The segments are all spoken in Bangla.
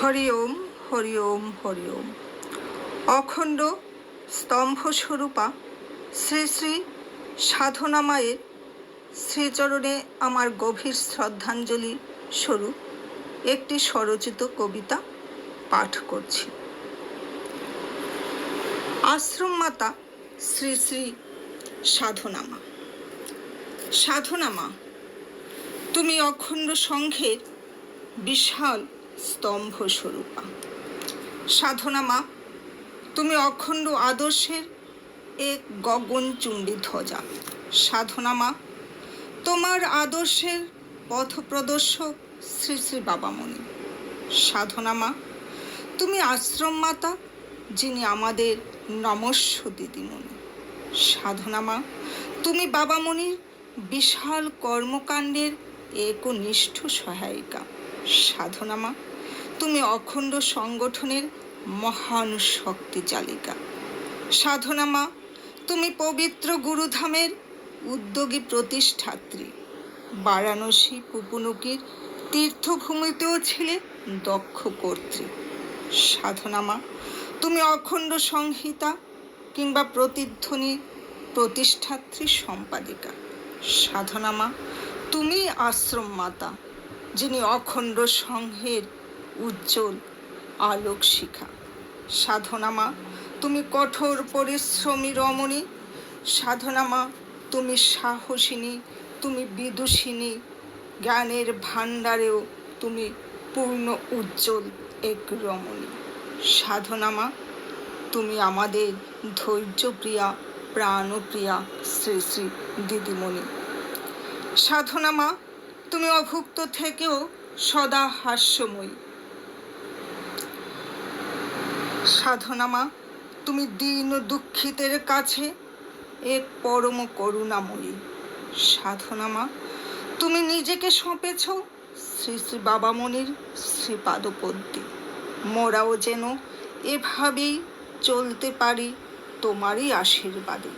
হরি ওম, হরি ওম, হরি ওম। অখণ্ড স্তম্ভস্বরূপা শ্রী শ্রী সাধনা মায়ের শ্রীচরণে আমার গভীর শ্রদ্ধাঞ্জলি স্বরূপ একটি স্বরচিত কবিতা পাঠ করছি। আশ্রম মাতা শ্রী শ্রী সাধনা মা। সাধনা মা, তুমি অখণ্ড সংঘের বিশাল স্তম্ভ স্বরূপা। সাধনা মা, তুমি অখণ্ড আদর্শের এক গগনচুম্বী ধ্বজা। সাধনা মা, তোমার আদর্শের পথ প্রদর্শক শ্রী শ্রী বাবামণি। সাধনা মা, তুমি আশ্রম মাতা, যিনি আমাদের নমস্য দিদিমণি। সাধনা মা, তুমি বাবামণির বিশাল কর্মকাণ্ডের একনিষ্ঠ সহায়িকা। সাধনা মা, তুমি অখণ্ড সংগঠনের মহান শক্তি চালিকা। সাধনা মা, তুমি পবিত্র গুরুধামের উদ্যোগী প্রতিষ্ঠাত্রী। বারাণসী পুপুনুকির তীর্থভূমিতেও ছিলে দক্ষ কর্ত্রী। সাধনা মা, তুমি অখণ্ড সংহিতা কিংবা প্রতিধ্বনি প্রতিষ্ঠাত্রী সম্পাদিকা। সাধনা মা, তুমি আশ্রম মাতা, যিনি অখণ্ড সংঘের উজ্জ্বল আলোক শিখা। সাধনা মা, তুমি কঠোর পরিশ্রমী রমণী। সাধনা মা, তুমি সাহসিনী, তুমি বিদুষিনী। জ্ঞানের ভাণ্ডারেও তুমি পূর্ণ উজ্জ্বল এক রমণী। সাধনা মা, তুমি আমাদের ধৈর্যপ্রিয়া প্রাণপ্রিয়া শ্রী শ্রী দিদিমণি। সাধনা মা, তুমি অভুক্ত থেকেও সদা হাস্যময়ী। সাধনা মা, তুমি দীন দুঃখিতের কাছে এক পরম করুণাময়ী। সাধনা মা, তুমি নিজেকে সঁপেছ শ্রী শ্রী বাবামণির শ্রীপাদপদ্মে। মোরাও যেন এভাবেই চলতে পারি তোমারই আশীর্বাদে।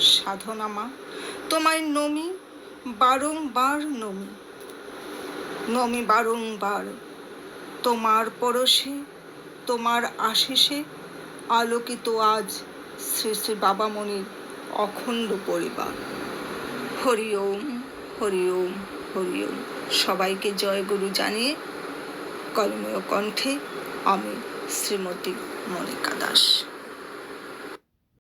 সাধনা মা, তোমায় নমি, বারংবার নমি, নমি বারংবার। তোমার পরশে, তোমার আশিসে আলোকিত আজ শ্রী শ্রী বাবামণির অখণ্ড পরিবার। হরি ওম, হরি ওম, হরি ওম। সবাইকে জয় গুরু জানিয়ে কলমেয় কণ্ঠে আমি শ্রীমতী মনিকা দাস।